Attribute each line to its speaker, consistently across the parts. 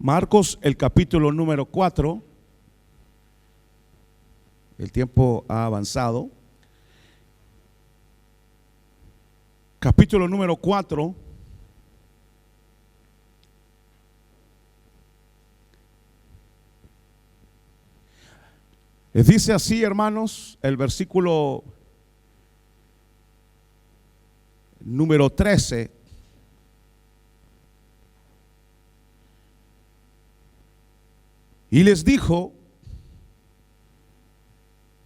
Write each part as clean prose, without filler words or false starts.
Speaker 1: Marcos, el capítulo número 4. El tiempo ha avanzado. Capítulo número 4. Dice así, hermanos, el versículo número 13. Y les dijo: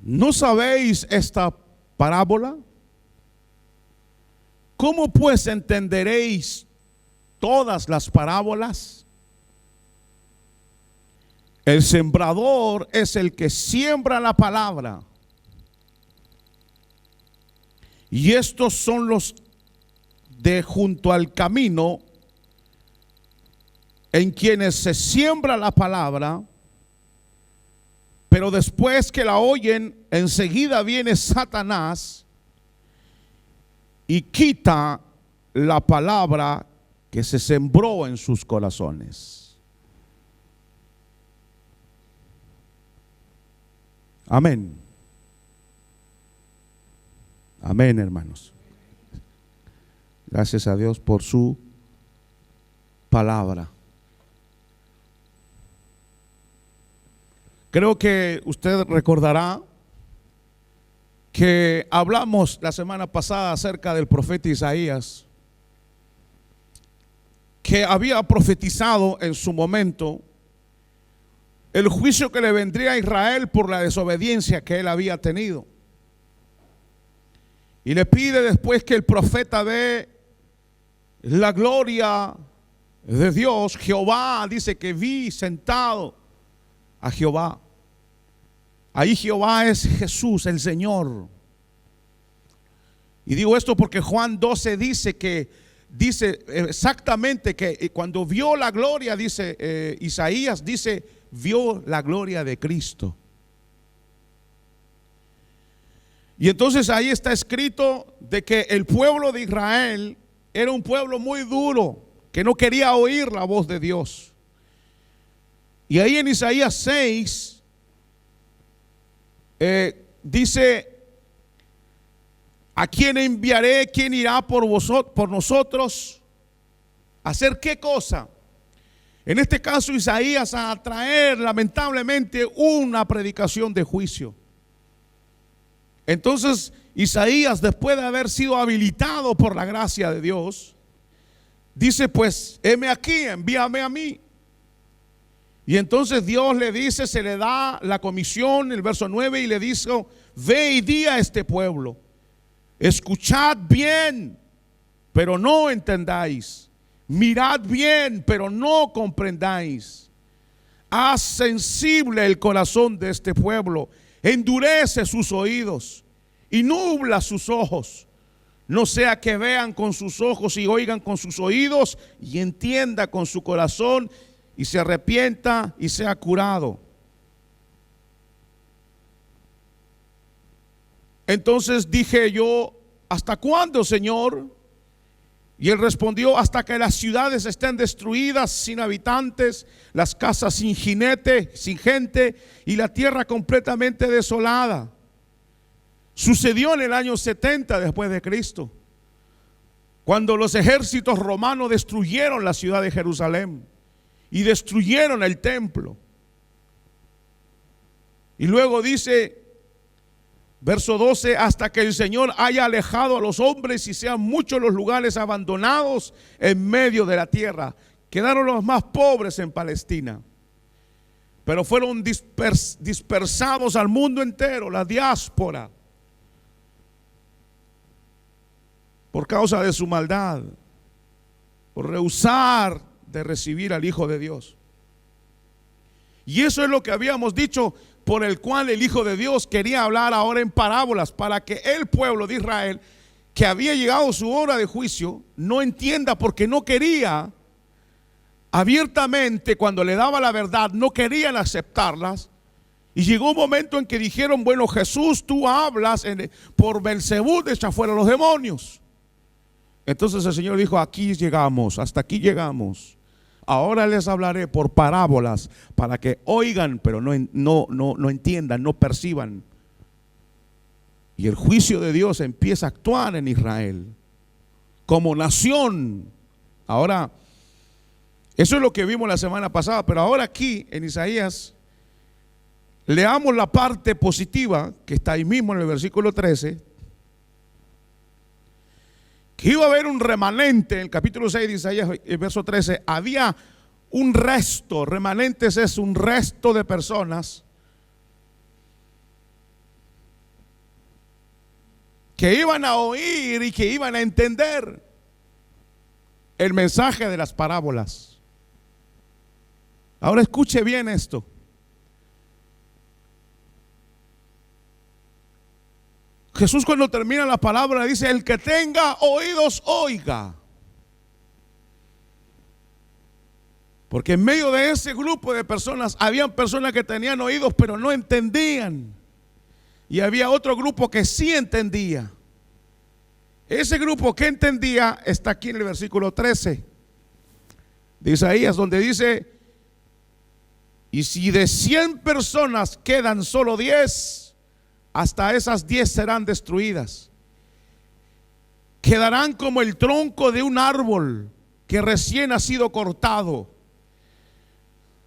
Speaker 1: ¿no sabéis esta parábola? ¿Cómo pues entenderéis todas las parábolas? El sembrador es el que siembra la palabra. Y estos son los de junto al camino, en quienes se siembra la palabra, pero después que la oyen, enseguida viene Satanás y quita la palabra que se sembró en sus corazones. Amén. Amén, hermanos. Gracias a Dios por su palabra. Creo que usted recordará que hablamos la semana pasada acerca del profeta Isaías, que había profetizado en su momento el juicio que le vendría a Israel por la desobediencia que él había tenido. Y le pide después que el profeta ve la gloria de Dios. Jehová dice que vi sentado a Jehová. Ahí Jehová es Jesús, el Señor. Y digo esto porque Juan 12 dice exactamente que cuando vio la gloria, dice Isaías, dice, vio la gloria de Cristo. Y entonces ahí está escrito de que el pueblo de Israel era un pueblo muy duro, que no quería oír la voz de Dios. Y ahí en Isaías 6 dice: ¿a quién enviaré? ¿Quién irá por nosotros? ¿A hacer qué cosa? En este caso Isaías a traer lamentablemente una predicación de juicio. Entonces Isaías, después de haber sido habilitado por la gracia de Dios, dice: pues heme aquí, envíame a mí. Y entonces Dios le dice, se le da la comisión, el verso 9, y le dice: ve y di a este pueblo, escuchad bien, pero no entendáis, mirad bien, pero no comprendáis. Haz sensible el corazón de este pueblo, endurece sus oídos y nubla sus ojos, no sea que vean con sus ojos y oigan con sus oídos y entienda con su corazón y se arrepienta y sea curado. Entonces dije yo: ¿hasta cuándo, Señor? Y él respondió: hasta que las ciudades estén destruidas, sin habitantes, las casas sin jinete, sin gente, y la tierra completamente desolada. Sucedió en el año 70 después de Cristo, cuando los ejércitos romanos destruyeron la ciudad de Jerusalén y destruyeron el templo. Y luego dice, verso 12: hasta que el Señor haya alejado a los hombres y sean muchos los lugares abandonados en medio de la tierra. Quedaron los más pobres en Palestina, pero fueron dispersados al mundo entero, la diáspora, por causa de su maldad, por rehusar de recibir al Hijo de Dios. Y eso es lo que habíamos dicho, por el cual el Hijo de Dios quería hablar ahora en parábolas, para que el pueblo de Israel, que había llegado su hora de juicio, no entienda, porque no quería abiertamente, cuando le daba la verdad, no querían aceptarlas. Y llegó un momento en que dijeron: bueno, Jesús, tú hablas por Belzebú de echar fuera los demonios. Entonces el Señor dijo: aquí llegamos, hasta aquí llegamos. Ahora les hablaré por parábolas para que oigan, pero no entiendan, no perciban. Y el juicio de Dios empieza a actuar en Israel como nación. Ahora, eso es lo que vimos la semana pasada, pero ahora aquí en Isaías, leamos la parte positiva que está ahí mismo en el versículo 13, que iba a haber un remanente. En el capítulo 6 de Isaías, el verso 13, había un resto. Remanentes es un resto de personas que iban a oír y que iban a entender el mensaje de las parábolas. Ahora escuche bien esto. Jesús, cuando termina la palabra, dice: el que tenga oídos, oiga. Porque en medio de ese grupo de personas, habían personas que tenían oídos pero no entendían, y había otro grupo que sí entendía. Ese grupo que entendía está aquí en el versículo 13 de Isaías, donde dice: y si de 100 personas quedan solo 10, hasta esas 10 serán destruidas. Quedarán como el tronco de un árbol que recién ha sido cortado.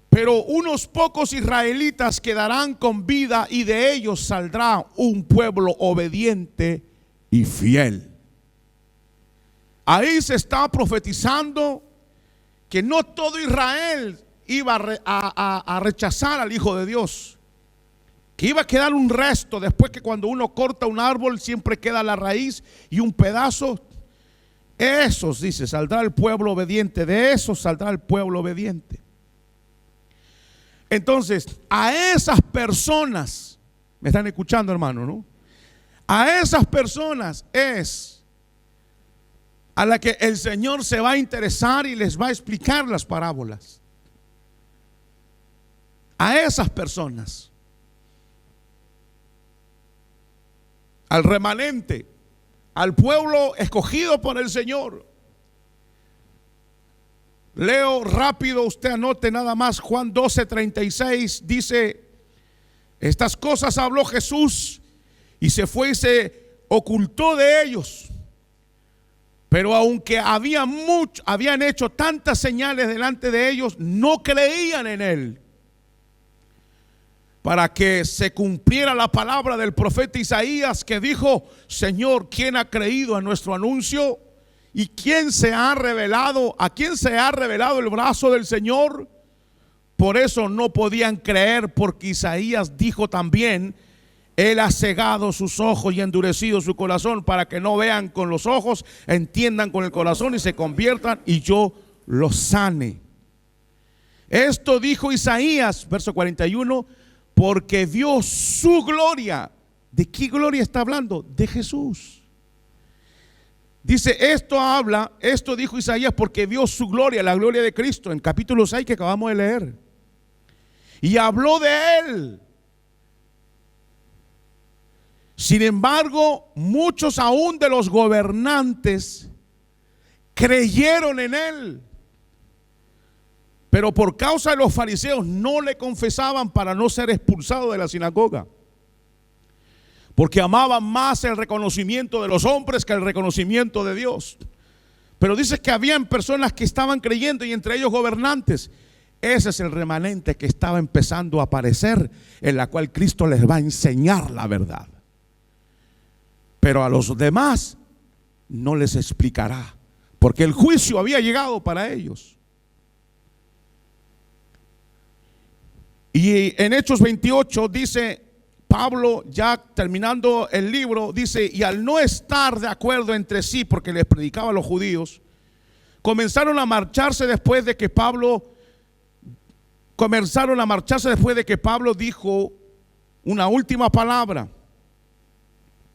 Speaker 1: Pero unos pocos israelitas quedarán con vida, y de ellos saldrá un pueblo obediente y fiel. Ahí se está profetizando que no todo Israel iba a rechazar al Hijo de Dios, que iba a quedar un resto. Después, que cuando uno corta un árbol siempre queda la raíz y un pedazo. Esos, dice, saldrá el pueblo obediente. De esos saldrá el pueblo obediente. Entonces, a esas personas, me están escuchando, hermano, ¿no? A esas personas es a la que el Señor se va a interesar y les va a explicar las parábolas. A esas personas, al remanente, al pueblo escogido por el Señor. Leo rápido, usted anote nada más. Juan 12:36 dice: estas cosas habló Jesús y se fue y se ocultó de ellos. Pero aunque habían hecho tantas señales delante de ellos, no creían en él. Para que se cumpliera la palabra del profeta Isaías, que dijo: Señor, ¿quién ha creído a nuestro anuncio? ¿Y quién se ha revelado? ¿A quién se ha revelado el brazo del Señor? Por eso no podían creer, porque Isaías dijo también: Él ha cegado sus ojos y endurecido su corazón, para que no vean con los ojos, entiendan con el corazón y se conviertan, y yo los sane. Esto dijo Isaías, verso 41, porque vio su gloria. ¿De qué gloria está hablando? De Jesús. Dice, esto dijo Isaías porque vio su gloria, la gloria de Cristo, en capítulo 6 que acabamos de leer. Y habló de él. Sin embargo, muchos aún de los gobernantes creyeron en él. Pero por causa de los fariseos no le confesaban para no ser expulsados de la sinagoga, porque amaban más el reconocimiento de los hombres que el reconocimiento de Dios. Pero dice que habían personas que estaban creyendo, y entre ellos gobernantes. Ese es el remanente que estaba empezando a aparecer, en la cual Cristo les va a enseñar la verdad. Pero a los demás no les explicará, porque el juicio había llegado para ellos. Y en Hechos 28 dice Pablo, ya terminando el libro, dice: y al no estar de acuerdo entre sí, porque les predicaba a los judíos, comenzaron a marcharse después de que Pablo dijo una última palabra.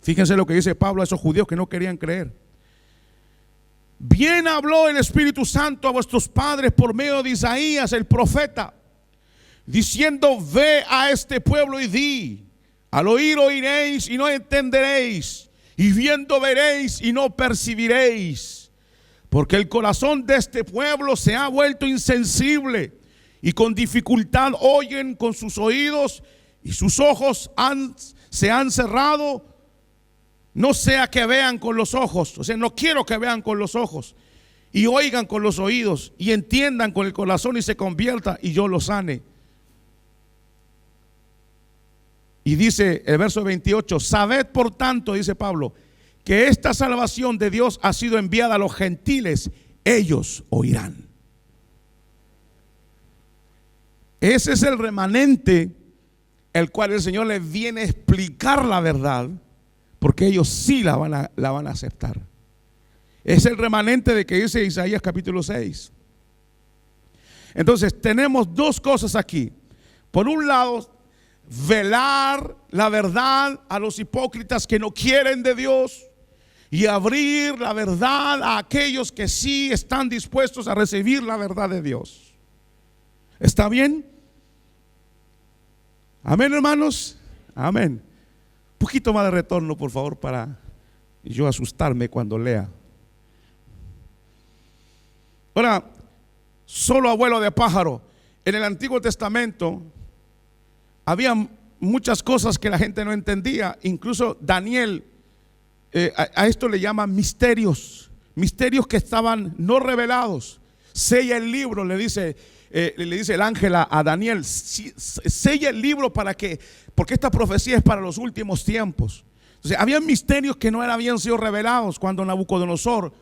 Speaker 1: Fíjense lo que dice Pablo a esos judíos que no querían creer. Bien habló el Espíritu Santo a vuestros padres por medio de Isaías el profeta, diciendo: ve a este pueblo y di, al oír oiréis y no entenderéis, y viendo veréis y no percibiréis, Porque el corazón de este pueblo se ha vuelto insensible y con dificultad oyen con sus oídos y sus ojos se han cerrado. No sea que vean con los ojos, o sea, no quiero que vean con los ojos y oigan con los oídos y entiendan con el corazón y se convierta y yo los sane. Y dice el verso 28, sabed por tanto, dice Pablo, que esta salvación de Dios ha sido enviada a los gentiles, ellos oirán. Ese es el remanente el cual el Señor les viene a explicar la verdad, porque ellos sí la van a aceptar. Es el remanente de que dice Isaías capítulo 6. Entonces tenemos dos cosas aquí. Por un lado, velar la verdad a los hipócritas que no quieren de Dios y abrir la verdad a aquellos que sí están dispuestos a recibir la verdad de Dios. ¿Está bien? Amén, hermanos. Amén. Un poquito más de retorno, por favor, para yo asustarme cuando lea. Ahora, solo abuelo de pájaro. En el Antiguo Testamento había muchas cosas que la gente no entendía. Incluso Daniel, a esto le llaman misterios. Misterios que estaban no revelados. Sella el libro, le dice el ángel a Daniel, sella el libro porque esta profecía es para los últimos tiempos. Entonces, había misterios que no habían sido revelados cuando Nabucodonosor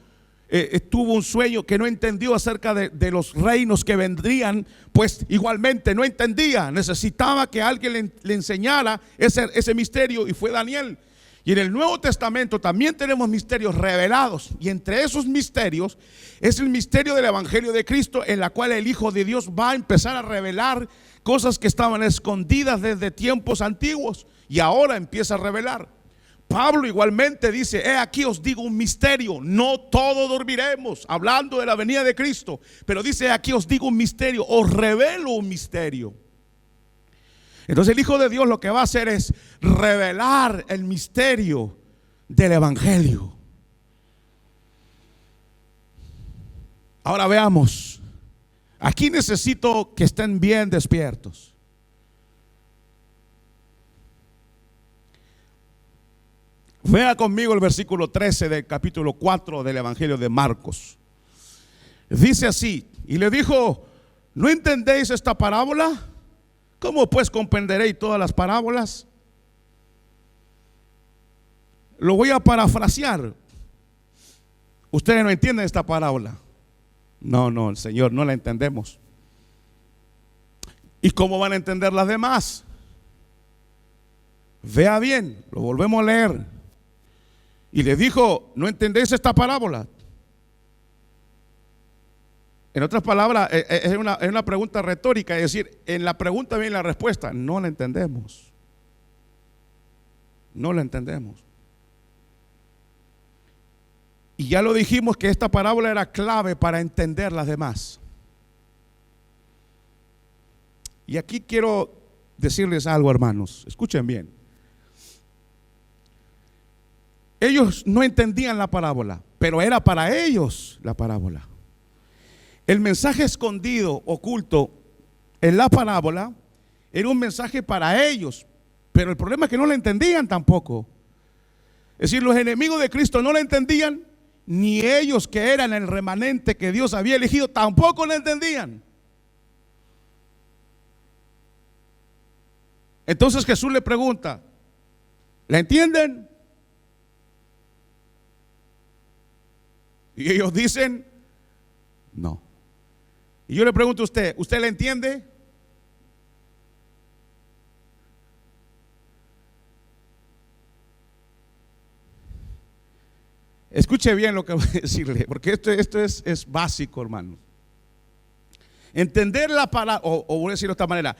Speaker 1: tuvo un sueño que no entendió acerca de los reinos que vendrían. Pues igualmente no entendía, necesitaba que alguien le enseñara ese misterio, y fue Daniel. Y en el Nuevo Testamento también tenemos misterios revelados, y entre esos misterios es el misterio del Evangelio de Cristo, en la cual el Hijo de Dios va a empezar a revelar cosas que estaban escondidas desde tiempos antiguos y ahora empieza a revelar. Pablo igualmente dice, aquí os digo un misterio, no todos dormiremos, hablando de la venida de Cristo, pero dice, aquí os digo un misterio, os revelo un misterio. Entonces el Hijo de Dios lo que va a hacer es revelar el misterio del Evangelio. Ahora veamos, aquí necesito que estén bien despiertos. Vea conmigo el versículo 13 del capítulo 4 del Evangelio de Marcos. Dice así, y le dijo, ¿no entendéis esta parábola? ¿Cómo pues comprenderéis todas las parábolas? Lo voy a parafrasear. Ustedes no entienden esta parábola. No, Señor, no la entendemos. ¿Y cómo van a entender las demás? Vea bien, lo volvemos a leer. Y le dijo, ¿no entendéis esta parábola? En otras palabras, es una pregunta retórica, es decir, en la pregunta viene la respuesta. No la entendemos. No la entendemos. Y ya lo dijimos que esta parábola era clave para entender las demás. Y aquí quiero decirles algo, hermanos. Escuchen bien. Ellos no entendían la parábola, pero era para ellos la parábola. El mensaje escondido, oculto en la parábola, era un mensaje para ellos, pero el problema es que no la entendían tampoco. Es decir, los enemigos de Cristo no la entendían, ni ellos que eran el remanente que Dios había elegido tampoco la entendían. Entonces Jesús le pregunta, ¿la entienden? Y ellos dicen, no. Y yo le pregunto a usted, ¿usted la entiende? Escuche bien lo que voy a decirle, porque esto es básico, hermano. Entender la palabra, o voy a decirlo de esta manera,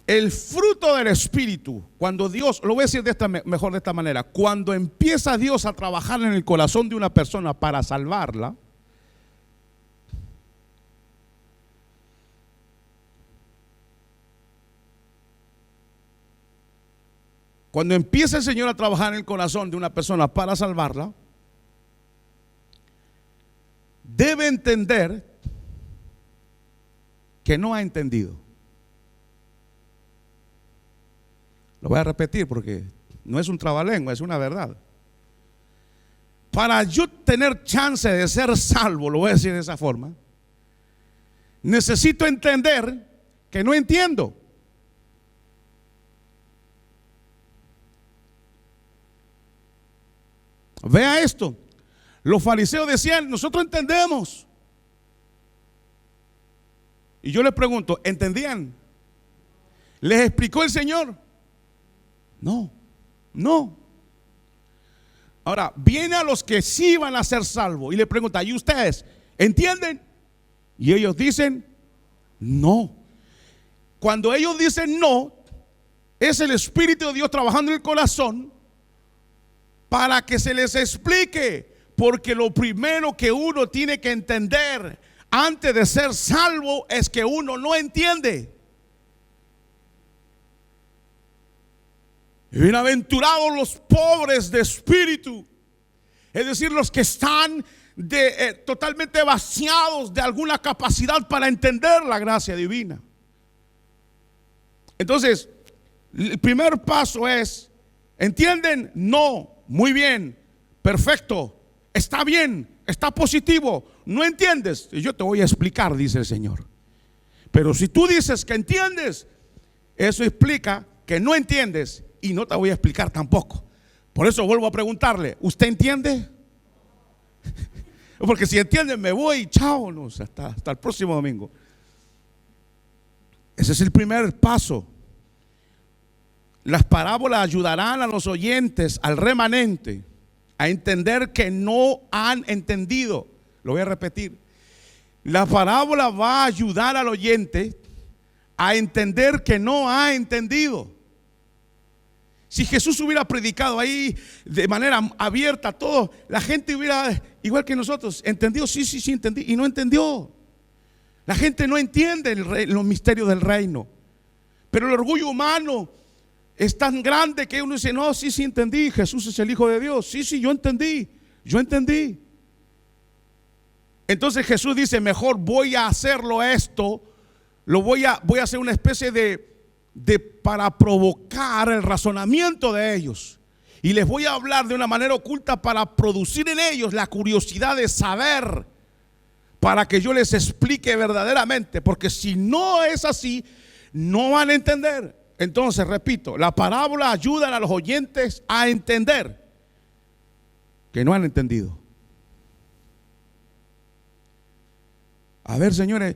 Speaker 1: el fruto del Espíritu, cuando Dios, lo voy a decir mejor de esta manera, cuando empieza Dios a trabajar en el corazón de una persona para salvarla, cuando empieza el Señor a trabajar en el corazón de una persona para salvarla, debe entender que no ha entendido. Lo voy a repetir porque no es un trabalengua, es una verdad. Para yo tener chance de ser salvo, lo voy a decir de esa forma, necesito entender que no entiendo. Vea esto. Los fariseos decían, nosotros entendemos. Y yo les pregunto, ¿entendían? ¿Les explicó el Señor? No, no. Ahora, viene a los que sí van a ser salvos y le pregunta, ¿y ustedes entienden? Y ellos dicen, no. Cuando ellos dicen no, es el Espíritu de Dios trabajando en el corazón para que se les explique, porque lo primero que uno tiene que entender antes de ser salvo es que uno no entiende. Bienaventurados los pobres de espíritu, es decir, los que están totalmente vaciados de alguna capacidad para entender la gracia divina. Entonces, el primer paso es, ¿entienden? No, muy bien, perfecto, está bien, está positivo. ¿No entiendes? Yo te voy a explicar, dice el Señor. Pero si tú dices que entiendes, eso explica que no entiendes y no te voy a explicar tampoco. Por eso vuelvo a preguntarle, ¿usted entiende? Porque si entiende me voy, chao, no, hasta el próximo domingo. Ese es el primer paso. Las parábolas ayudarán a los oyentes, al remanente, a entender que no han entendido. Lo voy a repetir. La parábola va a ayudar al oyente a entender que no ha entendido. Si Jesús hubiera predicado ahí de manera abierta todo, la gente hubiera, igual que nosotros, entendido, sí, entendí, y no entendió. La gente no entiende los misterios del reino. Pero el orgullo humano es tan grande que uno dice, no, sí, entendí, Jesús es el Hijo de Dios. Sí, yo entendí. Entonces Jesús dice, mejor voy a hacerlo esto, voy a hacer una especie para provocar el razonamiento de ellos. Y les voy a hablar de una manera oculta para producir en ellos la curiosidad de saber, para que yo les explique verdaderamente, porque si no es así, no van a entender. Entonces, repito, la parábola ayuda a los oyentes a entender que no han entendido. A ver, señores,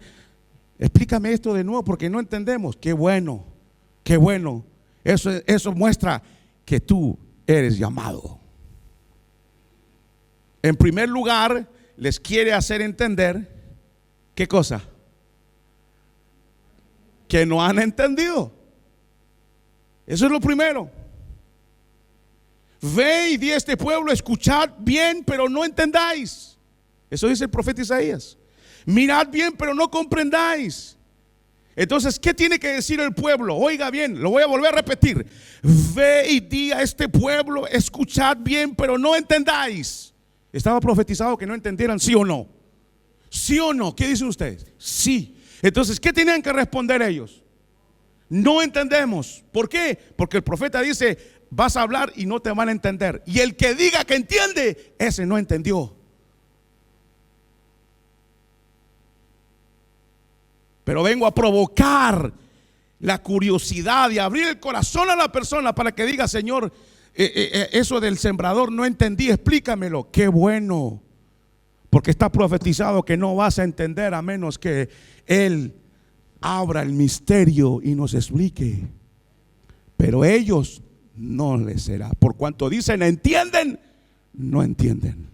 Speaker 1: explícame esto de nuevo porque no entendemos. Qué bueno. Eso muestra que tú eres llamado. En primer lugar, les quiere hacer entender, ¿qué cosa? Que no han entendido. Eso es lo primero. Ve y di a este pueblo, escuchad bien, pero no entendáis. Eso dice el profeta Isaías. Mirad bien, pero no comprendáis. Entonces, ¿qué tiene que decir el pueblo? Oiga bien, lo voy a volver a repetir. Ve y di a este pueblo, escuchad bien, pero no entendáis. ¿Estaba profetizado que no entendieran, sí o no? ¿Sí o no? ¿Qué dicen ustedes? Sí. Entonces, ¿qué tenían que responder ellos? No entendemos. ¿Por qué? Porque el profeta dice, vas a hablar y no te van a entender. Y el que diga que entiende, ese no entendió. Pero vengo a provocar la curiosidad y abrir el corazón a la persona para que diga, Señor, eso del sembrador no entendí, explícamelo. Qué bueno, porque está profetizado que no vas a entender a menos que Él abra el misterio y nos explique. Pero ellos no les será. Por cuanto dicen entienden, no entienden.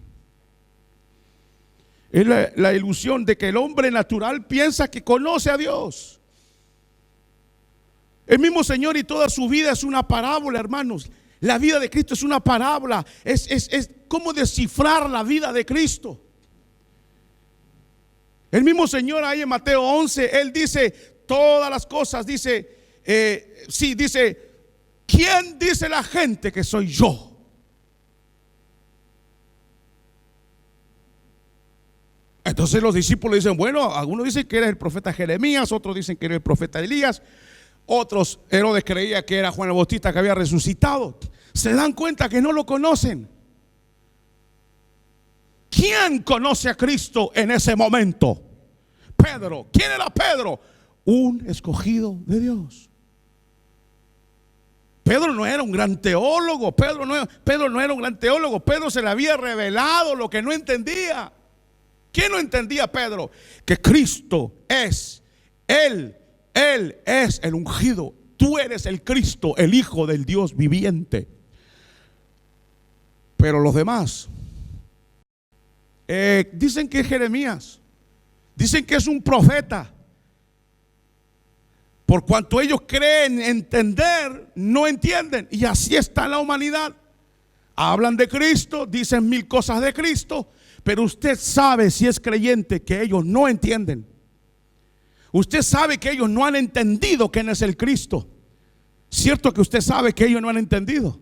Speaker 1: Es la ilusión de que el hombre natural piensa que conoce a Dios. El mismo Señor y toda su vida es una parábola, hermanos. La vida de Cristo es una parábola. Es cómo descifrar la vida de Cristo. El mismo Señor ahí en Mateo 11, Él dice todas las cosas, dice, ¿quién dice la gente que soy yo? Entonces los discípulos dicen, bueno, algunos dicen que era el profeta Jeremías, otros dicen que era el profeta Elías, otros, Herodes creía que era Juan el Bautista que había resucitado. Se dan cuenta que no lo conocen. ¿Quién conoce a Cristo en ese momento? Pedro. ¿Quién era Pedro? Un escogido de Dios. Pedro no era un gran teólogo. Pedro no era un gran teólogo. Pedro se le había revelado lo que no entendía. ¿Quién no entendía Pedro? Que Cristo es Él es el ungido. Tú eres el Cristo, el Hijo del Dios viviente. Pero los demás dicen que es Jeremías, dicen que es un profeta. Por cuanto ellos creen entender, no entienden. Y así está la humanidad. Hablan de Cristo, dicen mil cosas de Cristo, pero usted sabe, si es creyente, que ellos no entienden. Usted sabe que ellos no han entendido quién es el Cristo. Cierto que usted sabe que ellos no han entendido.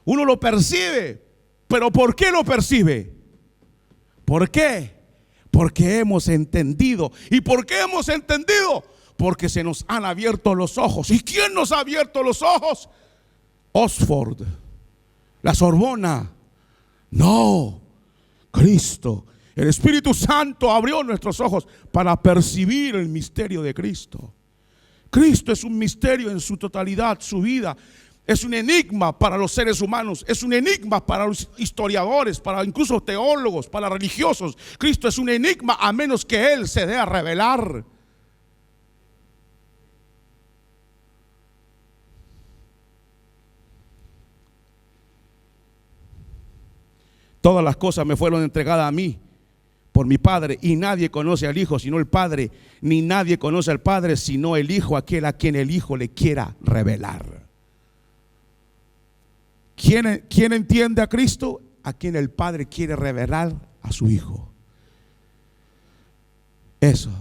Speaker 1: Uno lo percibe, pero ¿por qué lo percibe? ¿Por qué? Porque hemos entendido. ¿Y por qué hemos entendido? Porque se nos han abierto los ojos. ¿Y quién nos ha abierto los ojos? Oxford, la Sorbona. No, Cristo. El Espíritu Santo abrió nuestros ojos para percibir el misterio de Cristo. Cristo es un misterio en su totalidad, su vida. Es un enigma para los seres humanos, es un enigma para los historiadores, para incluso teólogos, para religiosos. Cristo es un enigma a menos que Él se dé a revelar. Todas las cosas me fueron entregadas a mí por mi Padre, y nadie conoce al Hijo sino el Padre, ni nadie conoce al Padre sino el Hijo, aquel a quien el Hijo le quiera revelar. ¿Quién entiende a Cristo? A quien el Padre quiere revelar a su Hijo. Eso.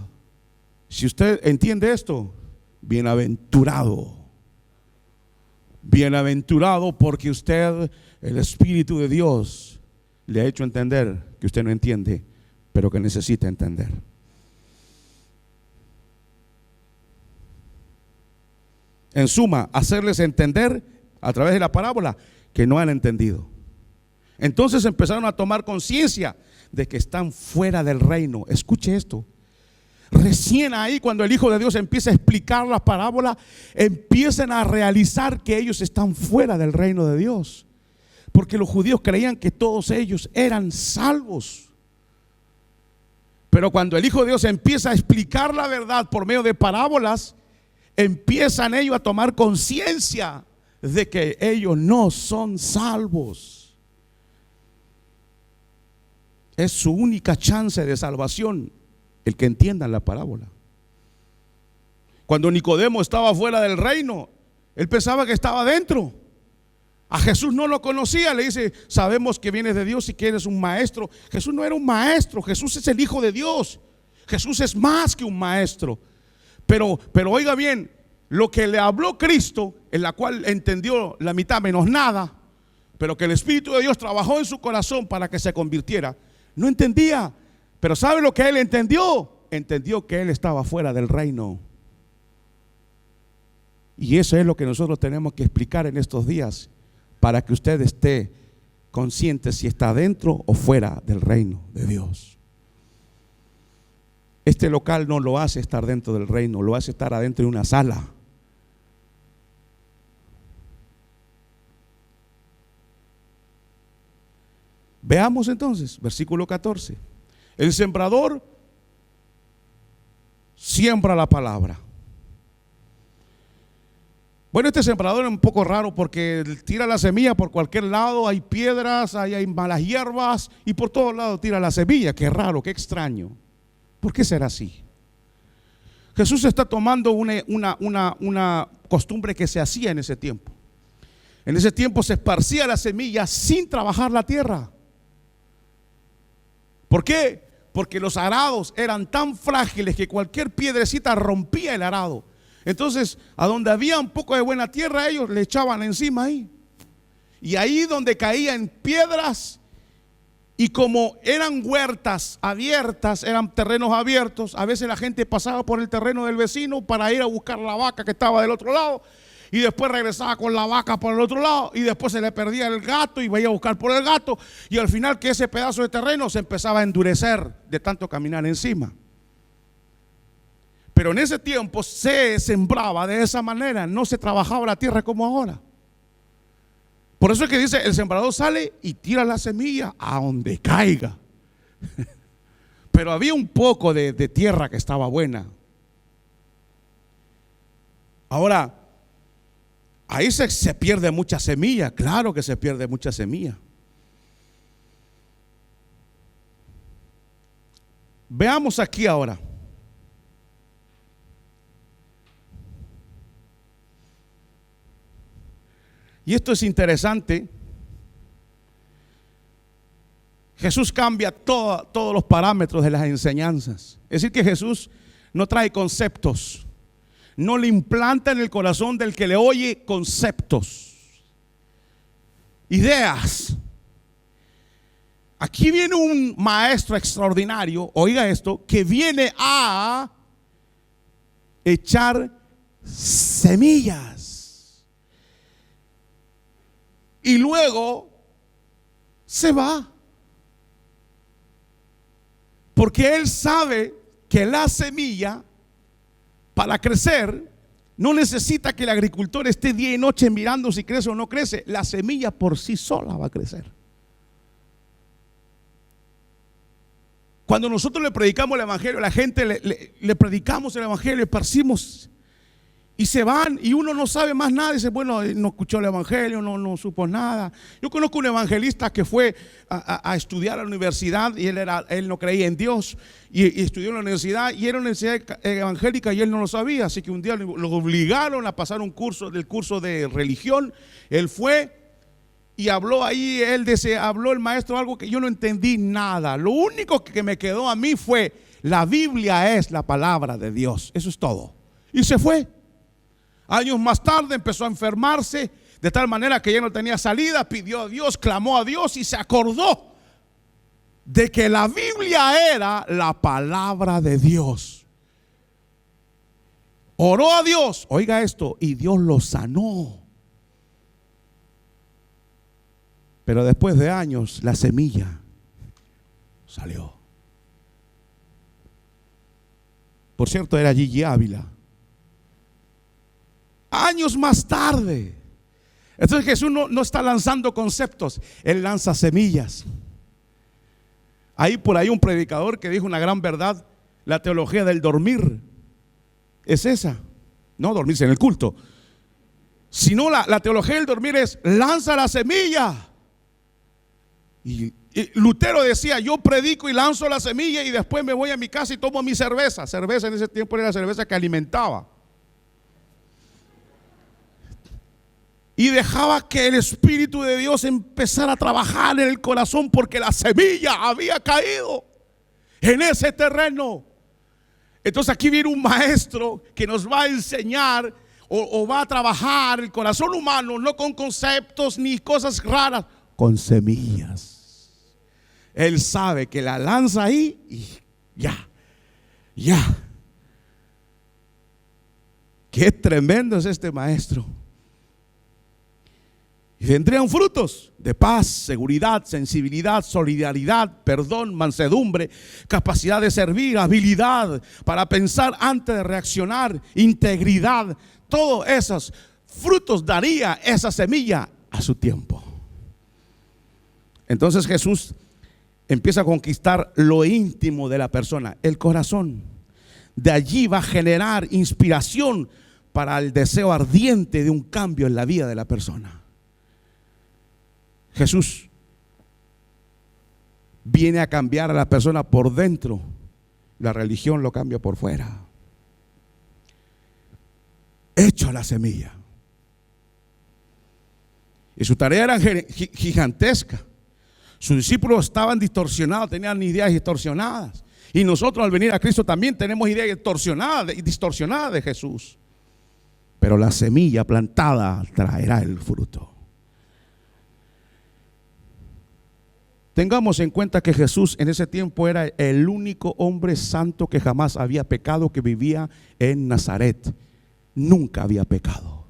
Speaker 1: Si usted entiende esto, bienaventurado. Bienaventurado, porque usted, el Espíritu de Dios, le ha hecho entender que usted no entiende, pero que necesita entender. En suma, hacerles entender a través de la parábola que no han entendido. Entonces empezaron a tomar conciencia de que están fuera del reino. Escuche esto. Recién ahí, cuando el Hijo de Dios empieza a explicar la parábola, empiezan a realizar que ellos están fuera del reino de Dios. Porque los judíos creían que todos ellos eran salvos. Pero cuando el Hijo de Dios empieza a explicar la verdad por medio de parábolas, empiezan ellos a tomar conciencia de que ellos no son salvos. Es su única chance de salvación el que entiendan la parábola. Cuando Nicodemo estaba fuera del reino, él pensaba que estaba dentro. A Jesús no lo conocía. Le dice: sabemos que vienes de Dios y que eres un maestro. Jesús no era un maestro, Jesús es el Hijo de Dios. Jesús es más que un maestro. Pero oiga bien, lo que le habló Cristo, en la cual entendió la mitad menos nada, pero que el Espíritu de Dios trabajó en su corazón para que se convirtiera, no entendía. Pero ¿sabe lo que él entendió? Entendió que él estaba fuera del reino. Y eso es lo que nosotros tenemos que explicar en estos días, para que usted esté consciente si está dentro o fuera del reino de Dios. Este local no lo hace estar dentro del reino, lo hace estar adentro de una sala. Veamos entonces, versículo 14. El sembrador siembra la palabra. Bueno, este sembrador es un poco raro porque tira la semilla por cualquier lado. Hay piedras, hay malas hierbas y por todos lados tira la semilla. Qué raro, qué extraño. ¿Por qué será así? Jesús está tomando una costumbre que se hacía en ese tiempo. En ese tiempo se esparcía la semilla sin trabajar la tierra. ¿Por qué? Porque los arados eran tan frágiles que cualquier piedrecita rompía el arado. Entonces, a donde había un poco de buena tierra, ellos le echaban encima ahí. Y ahí donde caían piedras, Y como eran huertas abiertas, eran terrenos abiertos, a veces la gente pasaba por el terreno del vecino para ir a buscar la vaca que estaba del otro lado, y después regresaba con la vaca por el otro lado, y después se le perdía el gato y iba a buscar por el gato, y al final que ese pedazo de terreno se empezaba a endurecer de tanto caminar encima. Pero en ese tiempo se sembraba de esa manera, no se trabajaba la tierra como ahora. Por eso es que dice, el sembrador sale y tira la semilla a donde caiga. Pero había un poco de tierra que estaba buena. Ahora, ahí se pierde mucha semilla, claro que se pierde mucha semilla. Veamos aquí ahora. Y esto es interesante. Jesús cambia todos los parámetros de las enseñanzas. Es decir, que Jesús no trae conceptos, no le implanta en el corazón del que le oye conceptos, ideas. Aquí viene un maestro extraordinario, oiga esto, que viene a echar semillas. Y luego se va. Porque él sabe que la semilla, para crecer, no necesita que el agricultor esté día y noche mirando si crece o no crece. La semilla por sí sola va a crecer. Cuando nosotros le predicamos el evangelio, a la gente le predicamos el evangelio, le esparcimos, y se van y uno no sabe más nada. Dice, bueno, no escuchó el evangelio, no supo nada. Yo conozco un evangelista que fue a estudiar a la universidad y él no creía en Dios y estudió en la universidad, y era una universidad evangélica y él no lo sabía. Así que un día lo obligaron a pasar un curso de religión. Él fue y habló ahí, habló el maestro algo que yo no entendí nada. Lo único que me quedó a mí fue: la Biblia es la palabra de Dios. Eso es todo. Y se fue. Años más tarde empezó a enfermarse de tal manera que ya no tenía salida. Pidió a Dios, clamó a Dios y se acordó de que la Biblia era la palabra de Dios. Oró a Dios, oiga esto, y Dios lo sanó. Pero después de años la semilla salió. Por cierto, era Gigi Ávila. Años más tarde. Entonces Jesús no está lanzando conceptos, Él lanza semillas. Por ahí un predicador que dijo una gran verdad: la teología del dormir es esa. No dormirse en el culto, sino la teología del dormir es: lanza la semilla. Y Lutero decía: yo predico y lanzo la semilla y después me voy a mi casa y tomo mi cerveza. Cerveza en ese tiempo era la cerveza que alimentaba. Y dejaba que el Espíritu de Dios empezara a trabajar en el corazón, porque la semilla había caído en ese terreno. Entonces aquí viene un maestro que nos va a enseñar o va a trabajar el corazón humano, no con conceptos ni cosas raras, con semillas. Él sabe que la lanza ahí y ya. Qué tremendo es este maestro. Y vendrían frutos de paz, seguridad, sensibilidad, solidaridad, perdón, mansedumbre, capacidad de servir, habilidad para pensar antes de reaccionar, integridad. Todos esos frutos daría esa semilla a su tiempo. Entonces Jesús empieza a conquistar lo íntimo de la persona, el corazón. De allí va a generar inspiración para el deseo ardiente de un cambio en la vida de la persona. Jesús viene a cambiar a la persona por dentro. La religión lo cambia por fuera. Hecho la semilla. Y su tarea era gigantesca. Sus discípulos estaban distorsionados, tenían ideas distorsionadas. Y nosotros, al venir a Cristo, también tenemos ideas distorsionadas de Jesús. Pero la semilla plantada traerá el fruto. Tengamos en cuenta que Jesús en ese tiempo era el único hombre santo que jamás había pecado, que vivía en Nazaret. Nunca había pecado.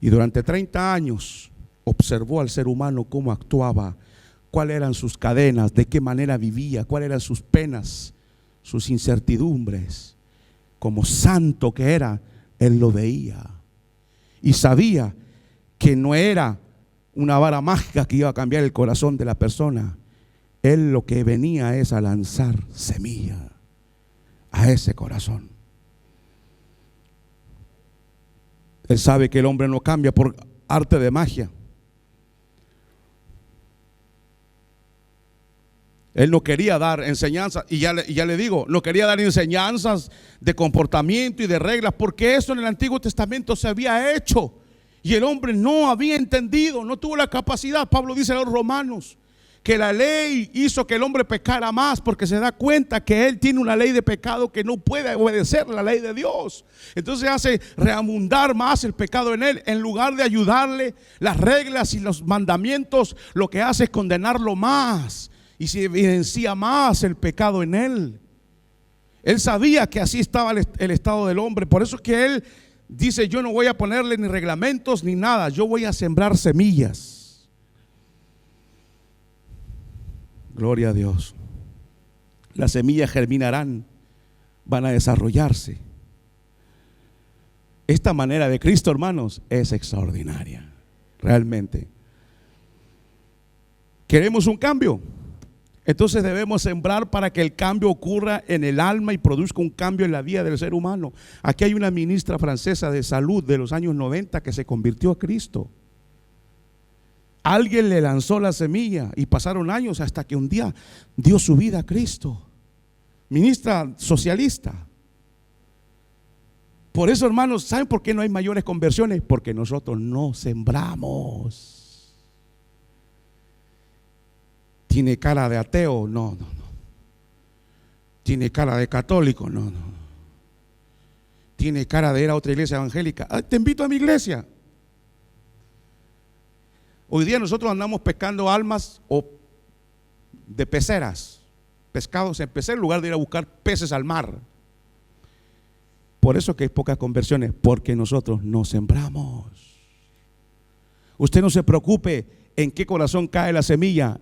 Speaker 1: Y durante 30 años observó al ser humano cómo actuaba, cuáles eran sus cadenas, de qué manera vivía, cuáles eran sus penas, sus incertidumbres. Como santo que era, él lo veía y sabía que no era una vara mágica que iba a cambiar el corazón de la persona. Él lo que venía es a lanzar semilla a ese corazón. Él sabe que el hombre no cambia por arte de magia. Él no quería dar enseñanzas, y ya le digo, no quería dar enseñanzas de comportamiento y de reglas, porque eso en el Antiguo Testamento se había hecho y el hombre no había entendido, no tuvo la capacidad. Pablo dice a los romanos que la ley hizo que el hombre pecara más, porque se da cuenta que él tiene una ley de pecado que no puede obedecer la ley de Dios. Entonces hace reabundar más el pecado en él. En lugar de ayudarle, las reglas y los mandamientos lo que hace es condenarlo más, y se evidencia más el pecado en él. Él sabía que así estaba el estado del hombre. Por eso es que él dice: yo no voy a ponerle ni reglamentos ni nada, yo voy a sembrar semillas. Gloria a Dios. Las semillas germinarán, van a desarrollarse. Esta manera de Cristo, hermanos, es extraordinaria, realmente. ¿Queremos un cambio? Entonces debemos sembrar para que el cambio ocurra en el alma y produzca un cambio en la vida del ser humano. Aquí hay una ministra francesa de salud de los años 90 que se convirtió a Cristo. Alguien le lanzó la semilla y pasaron años hasta que un día dio su vida a Cristo. Ministra socialista. Por eso, hermanos, ¿saben por qué no hay mayores conversiones? Porque nosotros no sembramos. ¿Tiene cara de ateo? No. ¿Tiene cara de católico? No. ¿Tiene cara de ir a otra iglesia evangélica? Te invito a mi iglesia. Hoy día nosotros andamos pescando almas o de peceras, pescados en pecera, en lugar de ir a buscar peces al mar. Por eso que hay pocas conversiones, porque nosotros no sembramos. Usted no se preocupe en qué corazón cae la semilla.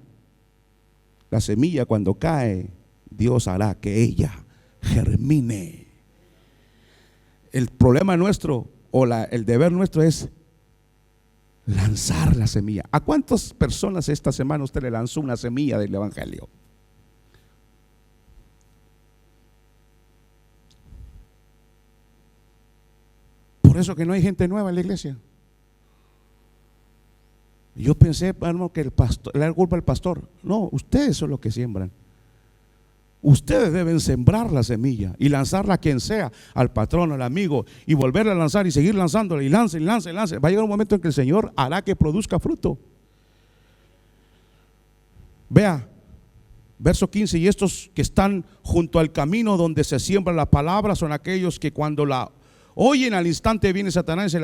Speaker 1: La semilla, cuando cae, Dios hará que ella germine. El problema nuestro o el deber nuestro es lanzar la semilla. ¿A cuántas personas esta semana usted le lanzó una semilla del evangelio? Por eso que no hay gente nueva en la iglesia. Yo pensé, hermano, que el pastor, le da culpa al pastor. No, ustedes son los que siembran. Ustedes deben sembrar la semilla y lanzarla a quien sea, al patrón, al amigo, y volverla a lanzar y seguir lanzándola, y lance. Va a llegar un momento en que el Señor hará que produzca fruto. Vea, verso 15: y estos que están junto al camino donde se siembra la palabra son aquellos que cuando la oyen, al instante viene Satanás y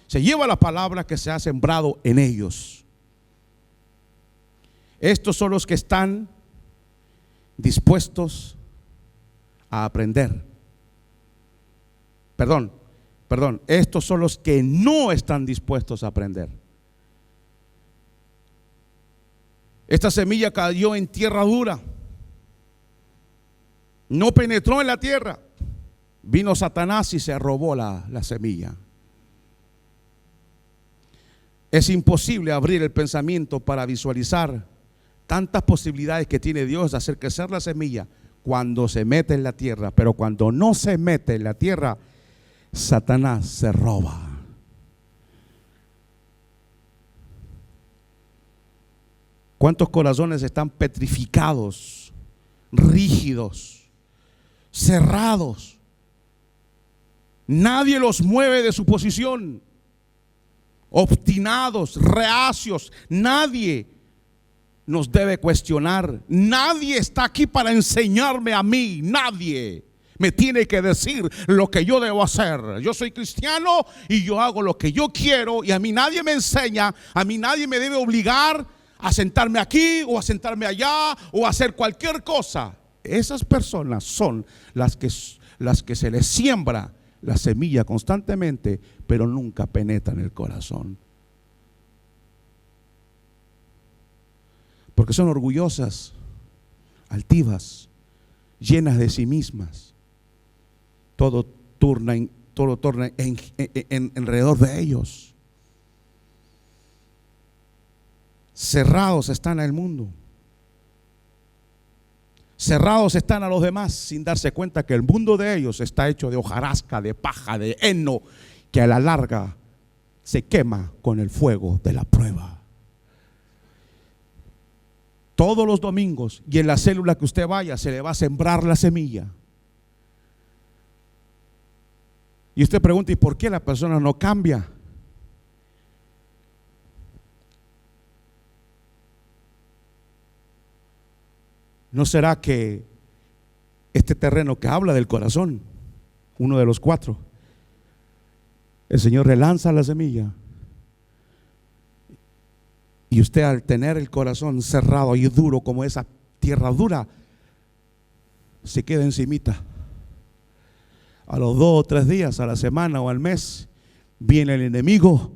Speaker 1: se lleva la palabra que se ha sembrado en ellos. Estos son los que están dispuestos a aprender. Perdón, estos son los que no están dispuestos a aprender. Esta semilla cayó en tierra dura, no penetró en la tierra. Vino Satanás y se robó la semilla. Es imposible abrir el pensamiento para visualizar tantas posibilidades que tiene Dios de hacer crecer la semilla cuando se mete en la tierra. Pero cuando no se mete en la tierra, Satanás se roba. ¿Cuántos corazones están petrificados, rígidos, cerrados? Nadie los mueve de su posición. Obstinados, reacios. Nadie nos debe cuestionar. Nadie está aquí para enseñarme a mí. Nadie me tiene que decir lo que yo debo hacer. Yo soy cristiano y yo hago lo que yo quiero, y a mí nadie me enseña, a mí nadie me debe obligar a sentarme aquí o a sentarme allá o a hacer cualquier cosa. Esas personas son las que se les siembra la semilla constantemente, pero nunca penetran el corazón. Porque son orgullosas, altivas, llenas de sí mismas. Todo torna alrededor de ellos. Cerrados están al mundo. Cerrados están a los demás sin darse cuenta que el mundo de ellos está hecho de hojarasca, de paja, de heno, que a la larga se quema con el fuego de la prueba. Todos los domingos y en la célula que usted vaya se le va a sembrar la semilla. Y usted pregunta, ¿y por qué la persona no cambia? ¿No será que este terreno que habla del corazón, uno de los 4, el Señor relanza la semilla? Y usted, al tener el corazón cerrado y duro como esa tierra dura, se queda encimita. A los 2 o 3 días, a la semana o al mes, viene el enemigo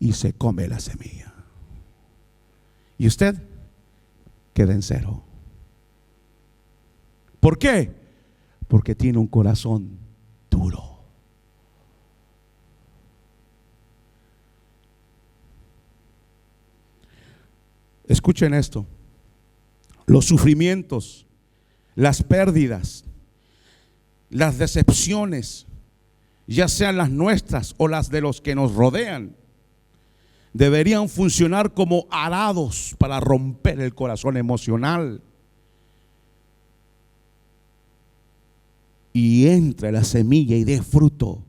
Speaker 1: y se come la semilla. Y usted queda en cero. ¿Por qué? Porque tiene un corazón duro. Escuchen esto: los sufrimientos, las pérdidas, las decepciones, ya sean las nuestras o las de los que nos rodean, deberían funcionar como arados para romper el corazón emocional. Y entre la semilla y dé fruto.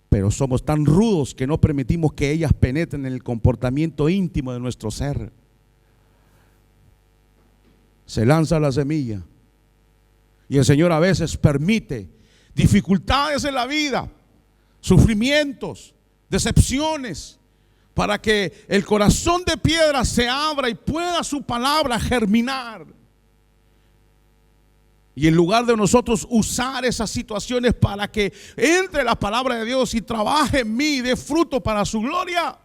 Speaker 1: Pero somos tan rudos que no permitimos que ellas penetren en el comportamiento íntimo de nuestro ser. Se lanza la semilla y el Señor a veces permite dificultades en la vida, sufrimientos, decepciones, para que el corazón de piedra se abra y pueda su palabra germinar. Y en lugar de nosotros usar esas situaciones para que entre la palabra de Dios y trabaje en mí y dé fruto para su gloria,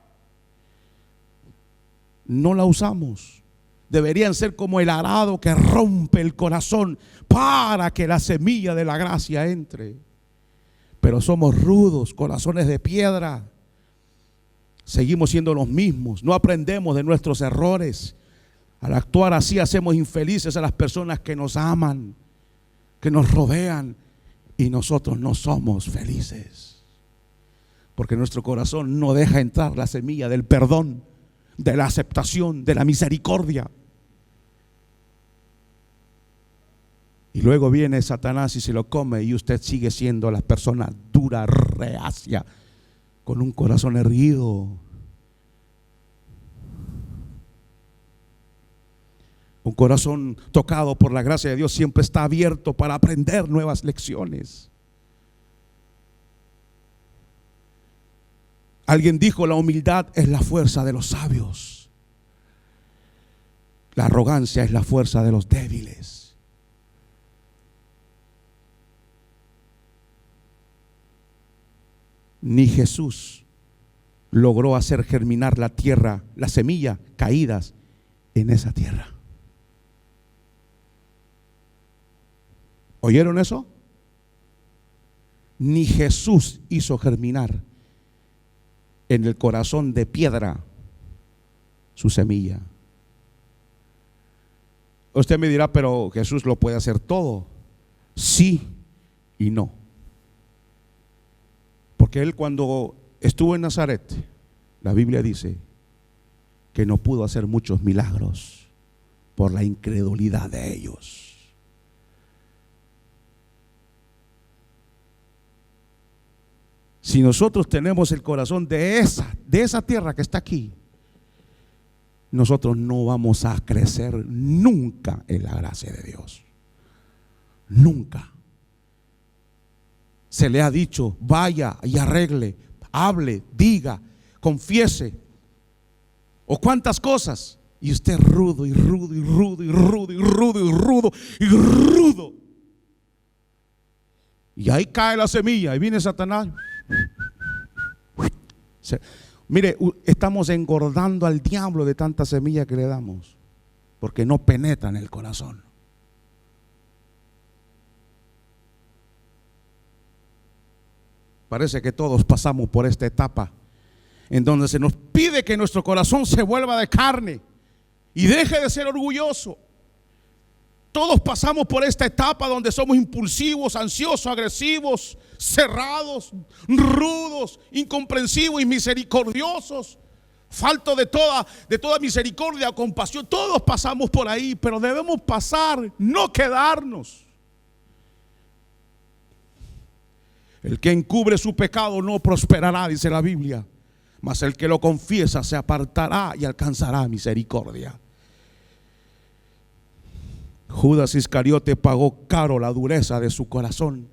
Speaker 1: no la usamos. Deberían ser como el arado que rompe el corazón para que la semilla de la gracia entre. Pero somos rudos, corazones de piedra. Seguimos siendo los mismos, no aprendemos de nuestros errores. Al actuar así hacemos infelices a las personas que nos aman, que nos rodean, y nosotros no somos felices. Porque nuestro corazón no deja entrar la semilla del perdón, de la aceptación, de la misericordia. Y luego viene Satanás y se lo come, y usted sigue siendo la persona dura, reacia, con un corazón erguido. Un corazón tocado por la gracia de Dios siempre está abierto para aprender nuevas lecciones. Alguien dijo: la humildad es la fuerza de los sabios. La arrogancia es la fuerza de los débiles. Ni Jesús logró hacer germinar la tierra, la semilla caídas en esa tierra. ¿Oyeron eso? Ni Jesús hizo germinar en el corazón de piedra su semilla. Usted me dirá: pero Jesús lo puede hacer todo. Sí y no. Porque él, cuando estuvo en Nazaret, la Biblia dice que no pudo hacer muchos milagros por la incredulidad de ellos. Si nosotros tenemos el corazón de esa tierra que está aquí, nosotros no vamos a crecer nunca en la gracia de Dios. Nunca. Se le ha dicho: vaya y arregle, hable, diga, confiese, o cuántas cosas, Y usted rudo y rudo y rudo y rudo y rudo y rudo y rudo. Y ahí cae la semilla y viene Satanás. Mire, estamos engordando al diablo de tanta semilla que le damos, porque no penetra en el corazón. Parece que todos pasamos por esta etapa en donde se nos pide que nuestro corazón se vuelva de carne y deje de ser orgulloso. Todos pasamos por esta etapa donde somos impulsivos, ansiosos, agresivos, cerrados, rudos, incomprensivos y misericordiosos, falto de toda misericordia, compasión. Todos pasamos por ahí, pero debemos pasar, no quedarnos. El que encubre su pecado no prosperará, dice la Biblia, mas el que lo confiesa se apartará y alcanzará misericordia. Judas Iscariote pagó caro la dureza de su corazón.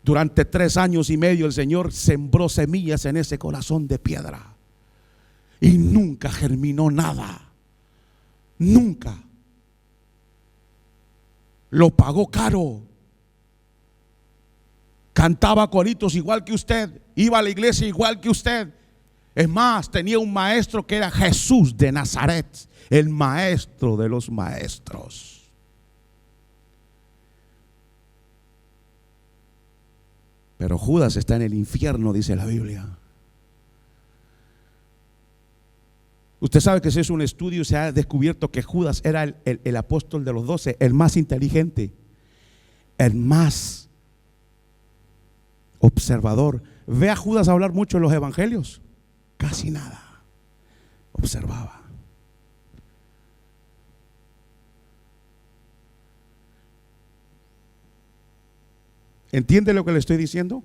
Speaker 1: Durante 3 años y medio el Señor sembró semillas en ese corazón de piedra y nunca germinó nada. Nunca. Lo pagó caro. Cantaba coritos igual que usted, iba a la iglesia igual que usted. Es más, tenía un maestro que era Jesús de Nazaret, el maestro de los maestros. Pero Judas está en el infierno, dice la Biblia. Usted sabe que si es un estudio se ha descubierto que Judas era el apóstol de los 12, el más inteligente, el más observador. Ve a Judas hablar mucho en los evangelios, casi nada, observaba. ¿Entiende lo que le estoy diciendo?